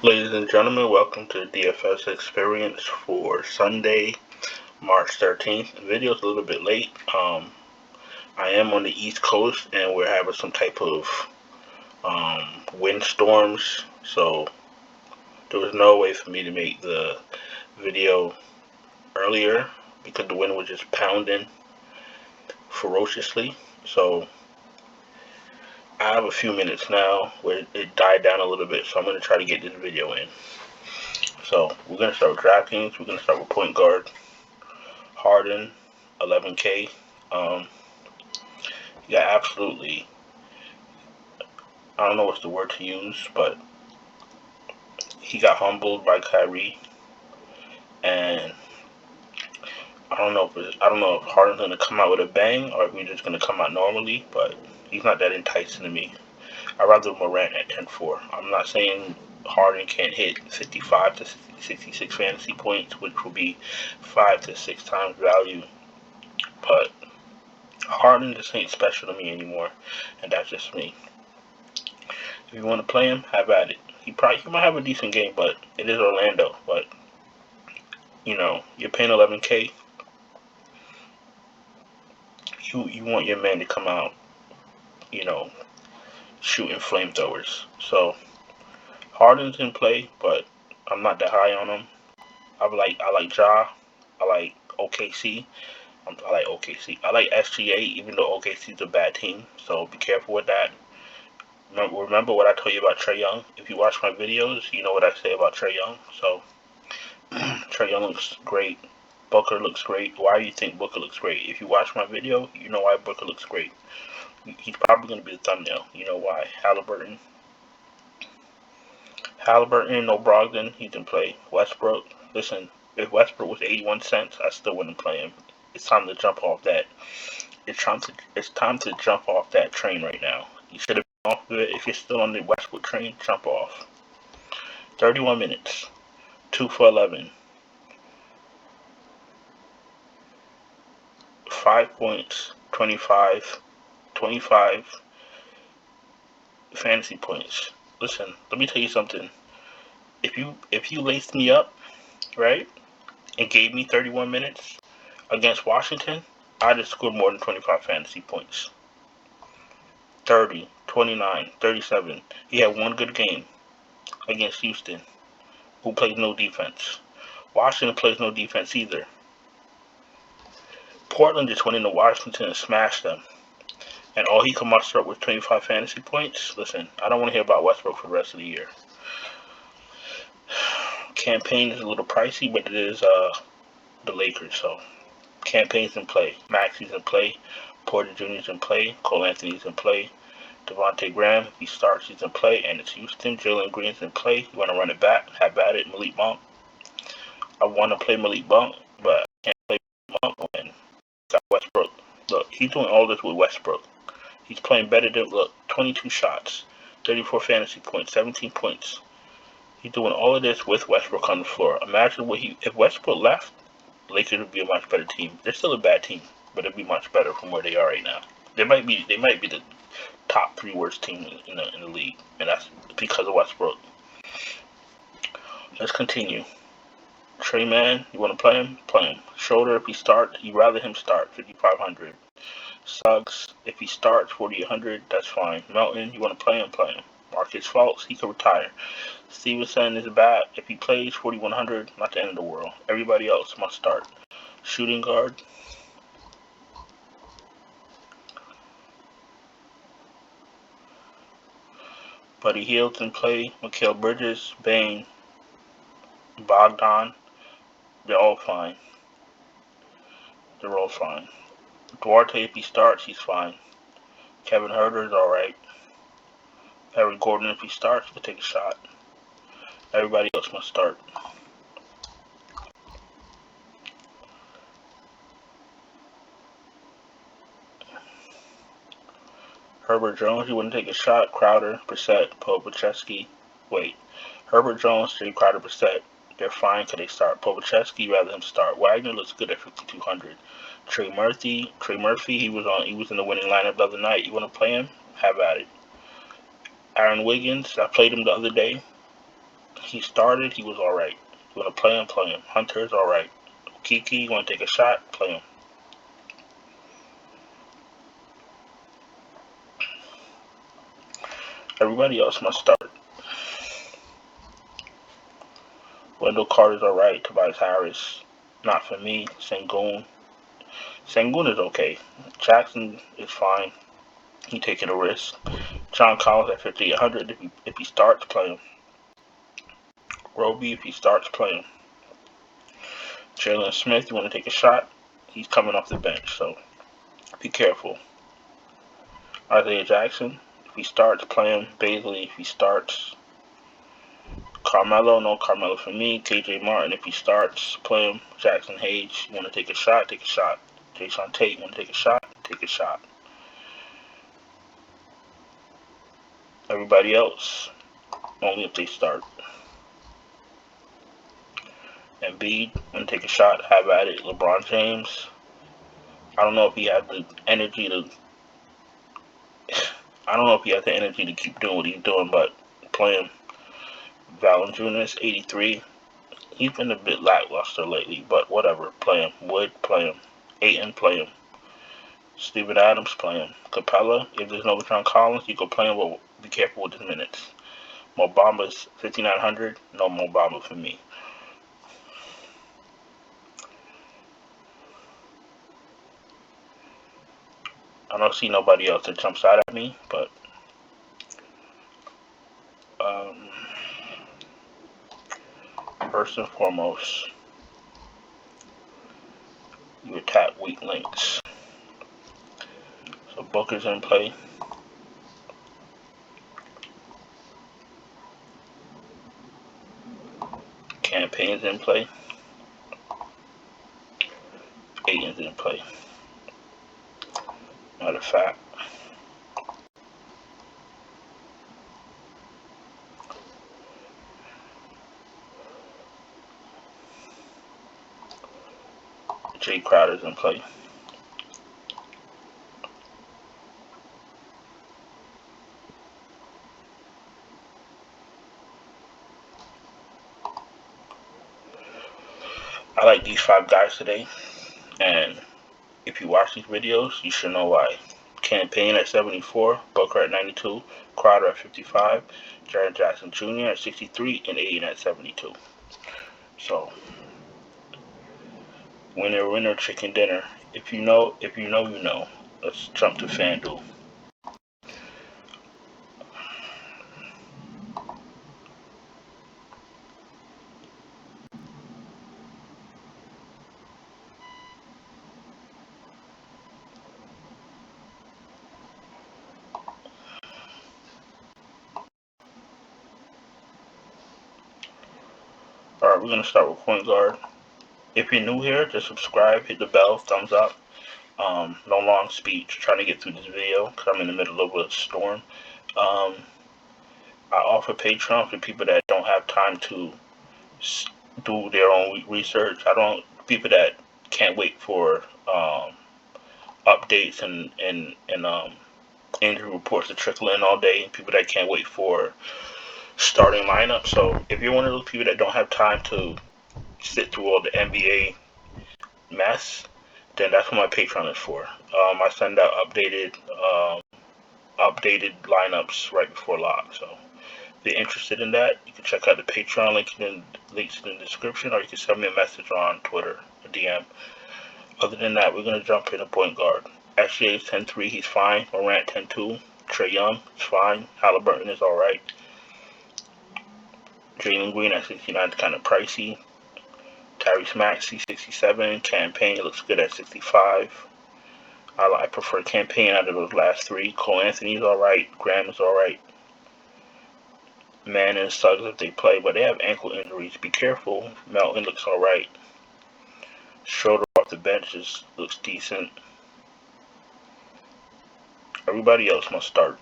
Ladies and gentlemen, welcome to the DFS experience for Sunday, March 13th. The video is a little bit late. I am on the East Coast and we're having some type of windstorms, so there was no way for me to make the video earlier because the wind was just pounding ferociously. So I have a few minutes now where it died down a little bit, so I'm going to try to get this video in. So we're going to start with DraftKings. We're going to start with point guard Harden, 11K. Yeah, absolutely. I don't know what's the word to use, but he got humbled by Kyrie, and I don't know if Harden's gonna come out with a bang or if he's just gonna come out normally, but he's not that enticing to me. I'd rather Morant at 10-4. I'm not saying Harden can't hit 55 to 66 fantasy points, which will be 5 to 6 times value, but Harden just ain't special to me anymore, and that's just me. If you want to play him, have at it. He might have a decent game, but it is Orlando. But you're paying 11K. You want your man to come out, shooting flamethrowers. So Harden's in play, but I'm not that high on him. I like Ja. I like OKC. I like OKC. I like SGA, even though OKC's a bad team. So be careful with that. Remember what I told you about Trae Young? If you watch my videos, you know what I say about Trae Young. So Trae Young looks great. Booker looks great. Why do you think Booker looks great? If you watch my video, you know why Booker looks great. He's probably going to be the thumbnail. You know why. Halliburton, no Brogdon, he can play. Westbrook, listen, if Westbrook was 81 cents, I still wouldn't play him. It's time to jump off that. It's time to jump off that train right now. You should have been off of it. If you're still on the Westbrook train, jump off. 31 minutes. 2 for 11. 5 points. 25 fantasy points. Listen, let me tell you something. If you laced me up, right, and gave me 31 minutes against Washington, I'd have scored more than 25 fantasy points. 30, 29, 37. He had one good game against Houston, who plays no defense. Washington plays no defense either. Portland just went into Washington and smashed them. And all he could muster up was 25 fantasy points. Listen, I don't want to hear about Westbrook for the rest of the year. Campaign is a little pricey, but it is the Lakers, so Campaign's in play. Maxi's in play. Porter Jr.'s in play. Cole Anthony's in play. Devontae Graham, if he starts, he's in play, and it's Houston. Jalen Green's in play. You want to run it back? Have at it. Malik Monk. I want to play Malik Monk, but I can't play Monk when got Westbrook. Look, he's doing all this with Westbrook. He's playing better than, 22 shots, 34 fantasy points, 17 points. He's doing all of this with Westbrook on the floor. Imagine if Westbrook left, Lakers would be a much better team. They're still a bad team, but it'd be much better from where they are right now. They might be the top 3 worst team in the league, and that's because of Westbrook. Let's continue. Trey Man, you want to play him? Play him. Schroeder, if he starts, you'd rather him start, 5,500. Suggs, if he starts, 4,800, that's fine. Melton, you want to play him? Play him. Marcus Fultz, he could retire. Stevenson is bad. If he plays, 4,100, not the end of the world. Everybody else must start. Shooting guard. Buddy Hield can play. Mikal Bridges, Bane, Bogdan, they're all fine. Duarte, if he starts, he's fine. Kevin Huerter's alright. Eric Gordon, if he starts, he'll take a shot. Everybody else must start. Herbert Jones, you wouldn't take a shot. Crowder, Brissett, Popocheski. Wait. Herbert Jones, Jay Crowder, Brissett. They're fine because they start. Popocheski, rather him start. Wagner looks good at 5,200. Trey Murphy, he was in the winning lineup the other night. You want to play him? Have at it. Aaron Wiggins, I played him the other day. he started, he was alright. You want to play him, play him. Hunter is alright. Kiki, you want to take a shot, play him. Everybody else must start. Wendell Carter's alright. Tobias Harris, not for me. Sengun is okay. Jackson is fine. He taking a risk. John Collins at 5,800. If he starts, play him. Roby, if he starts, play him. Jalen Smith, you want to take a shot? He's coming off the bench, so be careful. Isaiah Jackson, if he starts, play him. Baisley, if he starts. Carmelo, no Carmelo for me. KJ Martin, if he starts, play him. Jackson Hayes, you want to take a shot? Take a shot. Jason Tate, you want to take a shot? Take a shot. Everybody else, only if they start. Embiid, want to take a shot? Have at it. LeBron James, I don't know if he has the energy to. I don't know if he has the energy to keep doing what he's doing, but play him. Valanciunas, 83. He's been a bit lackluster lately, but whatever. Play him. Wood, play him. Ayton, play him. Steven Adams, play him. Capella, if there's no John Collins, you can play him, but be careful with his minutes. Mo Bamba's 5,900. No Mo Bamba for me. I don't see nobody else that jumps out at me, but first and foremost, you attack weak links. So Booker's in play. Campaign's in play. Ayton's in play. Matter of fact, Jay Crowder's in play. I like these 5 guys today, and if you watch these videos, you should know why. Campaign at 74, Booker at 92, Crowder at 55, Jaren Jackson Jr. at 63, and Ayton at 72. So, winner, chicken dinner. If you know, you know. Let's jump to FanDuel. Alright, we're going to start with point guard. If you're new here, just subscribe, hit the bell, thumbs up. No long speech, trying to get through this video because I'm in the middle of a storm. I offer Patreon for people that don't have time to do their own research. People that can't wait for updates and injury reports to trickle in all day. People that can't wait for starting lineup. So if you're one of those people that don't have time to sit through all the NBA mess, then that's what my Patreon is for. I send out updated lineups right before lock. So if you're interested in that, you can check out the Patreon links in the description, or you can send me a message on Twitter, a DM. Other than that, we're going to jump into point guard. SGA is 10-3, he's fine. Morant 10-2. Trae Young is fine. Halliburton is alright. Jalen Green at 69 is kind of pricey. Tyrese Maxey 67. Campaign looks good at 65. I prefer Campaign out of those last 3. Cole Anthony is alright. Graham is alright. Man and Suggs if they play, but they have ankle injuries. Be careful. Melton looks alright. Schroeder off the bench looks decent. Everybody else must start.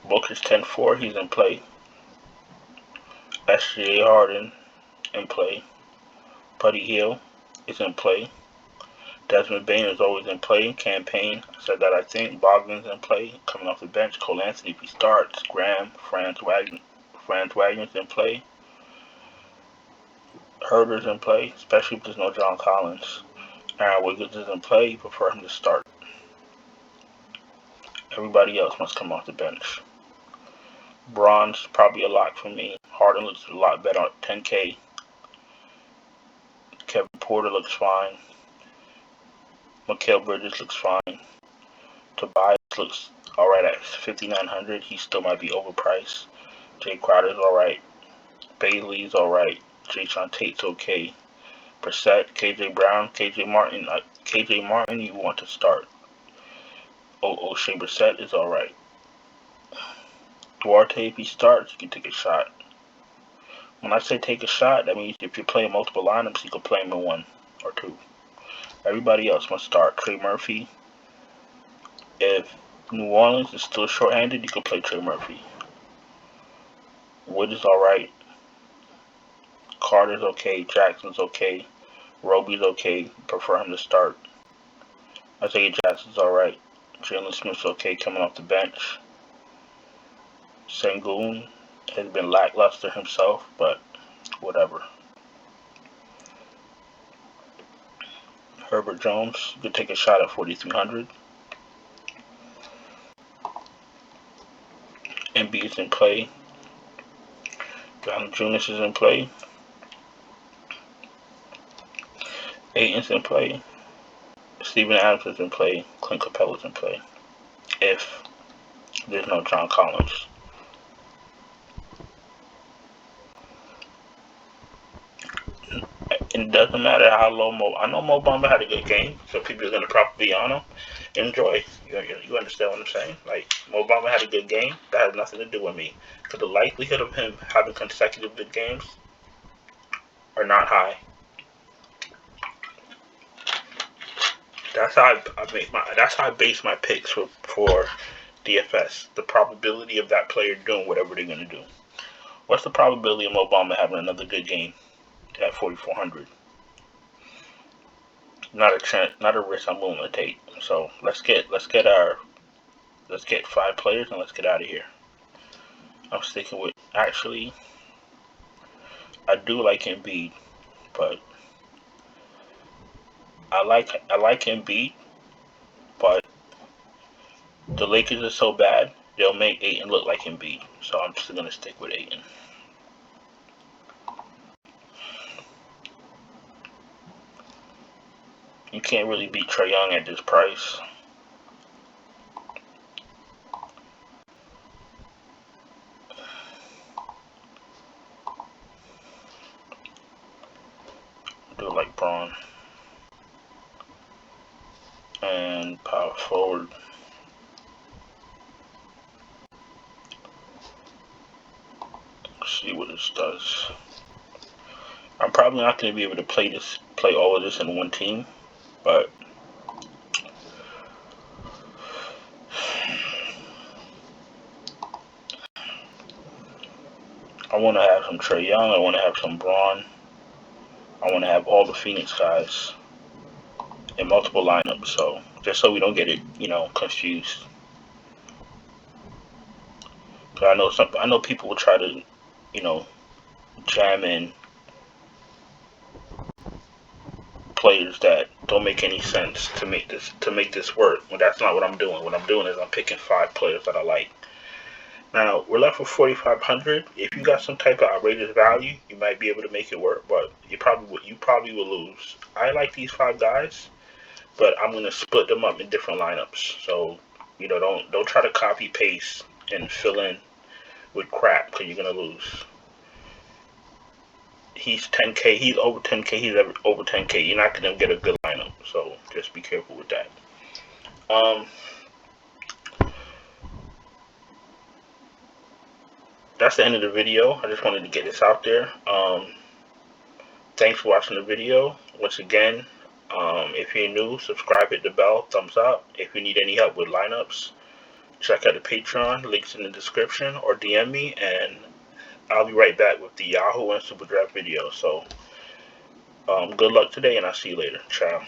Booker's 10-4, he's in play. SGA Harden in play. Buddy Hield is in play. Desmond Bain is always in play. Campaign, I said that I think. Bogdan's in play, coming off the bench. Cole Anthony if he starts. Graham, Franz Wagner's in play. Herbert's in play, especially if there's no John Collins. Aaron Wiggins is in play. You prefer him to start. Everybody else must come off the bench. Braun's probably a lock for me. Harden looks a lot better at 10K. Kevin Porter looks fine. Mikal Bridges looks fine. Tobias looks alright at 5,900. He still might be overpriced. Jay Crowder's alright. Bailey's alright. Jason Tate's okay. Brissett, KJ Brown, KJ Martin you want to start. O'Shea Brissett is alright. Duarte, if he starts, you can take a shot. When I say take a shot, that means if you're playing multiple lineups, you can play him in 1 or 2. Everybody else must start. Trey Murphy. If New Orleans is still short-handed, you can play Trey Murphy. Wood is alright. Carter's okay. Jackson's okay. Roby's okay. Prefer him to start. Isaiah Jackson's alright. Jalen Smith's okay coming off the bench. Sengun has been lackluster himself, but whatever. Herbert Jones, you could take a shot at 4,300. Embiid's in play. Valanciunas is in play. Ayton's in play. Steven Adams is in play. Clint Capella's in play. If there's no John Collins. It doesn't matter how low I know Mo Bamba had a good game, so people are going to probably be on him. Enjoy. You understand what I'm saying? Like, Mo Bamba had a good game. That has nothing to do with me. Because the likelihood of him having consecutive good games are not high. That's how I base my picks for DFS. The probability of that player doing whatever they're going to do. What's the probability of Mo Bamba having another good game at 4,400? Not a risk I'm willing to take. So let's get 5 players and let's get out of here. I'm sticking with, actually, I do like Embiid, but I like Embiid, but the Lakers are so bad they'll make Ayton look like Embiid. So I'm just gonna stick with Ayton. You can't really beat Trae Young at this price. Do it like Braun. And power forward. Let's see what this does. I'm probably not going to be able to play all of this in one team, but I want to have some Trae Young. I want to have some Braun. I want to have all the Phoenix guys in multiple lineups, so just so we don't get it, confused. Because I know people will try to, jam in players that don't make any sense to make this work. Well, that's not what I'm doing. What I'm doing is I'm picking 5 players that I like. Now we're left with 4,500. If you got some type of outrageous value, you might be able to make it work, but you probably will lose. I like these 5 guys, but I'm gonna split them up in different lineups. So don't try to copy paste and fill in with crap, because you're gonna lose. He's 10K. He's over 10K. He's over 10K. You're not gonna get a good lineup, so just be careful with that. That's the end of the video. I just wanted to get this out there. Thanks for watching the video. Once again, if you're new, subscribe, hit the bell, thumbs up. If you need any help with lineups, check out the Patreon, links in the description, or DM me, and I'll be right back with the Yahoo and Super Draft video. So, good luck today, and I'll see you later. Ciao.